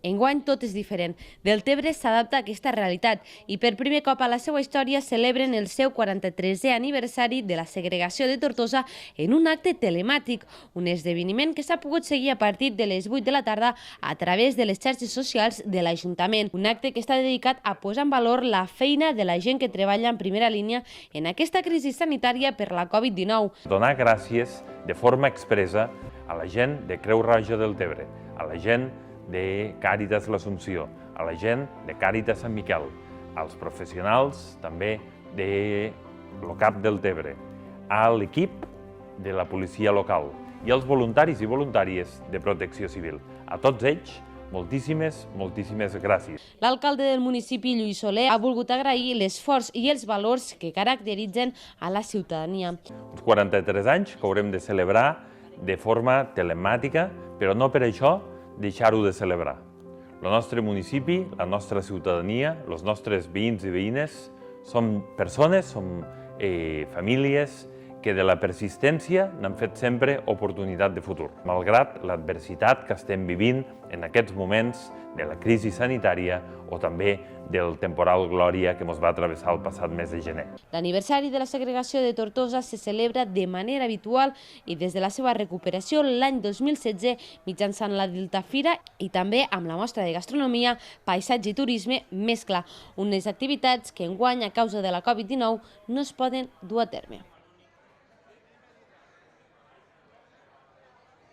Enguany tot és diferent. Deltebre s'adapta a aquesta realitat i per primer cop a la seva història celebren el seu 43è aniversari de la segregació de Tortosa en un acte telemàtic, un esdeveniment que s'ha pogut seguir a partir de les 8 de la tarda a través de les xarxes socials de l'Ajuntament. Un acte que està dedicat a posar en valor la feina de la gent que treballa en primera línia en aquesta crisi sanitària per la Covid-19. Donar gràcies de forma expressa a la gent de Creu Roja del Tebre, a la gent de Càritas l'Assumpció, a la gent de Càritas Sant Miquel, als professionals també de l'OCAP del Tebre, a l'equip de la policia local i als voluntaris i voluntàries de Protecció Civil. A tots ells, moltíssimes gràcies. L'alcalde del municipi, Lluís Soler, ha volgut agrair l'esforç i els valors que caracteritzen a la ciutadania. Uns 43 anys que haurem de celebrar de forma telemàtica, però no per això deixar-ho de celebrar. El nostre municipi, la nostra ciutadania, els nostres veïns i veïnes som persones, som famílies que de la persistència n'han fet sempre oportunitat de futur, malgrat l'adversitat que estem vivint en aquests moments de la crisi sanitària o també del temporal Glòria que ens va travessar el passat mes de gener. L'aniversari de la segregació de Tortosa se celebra de manera habitual i des de la seva recuperació l'any 2016 mitjançant la Delta Fira i també amb la mostra de gastronomia, paisatge i turisme Mescla, unes activitats que enguany a causa de la Covid-19 no es poden dur a terme.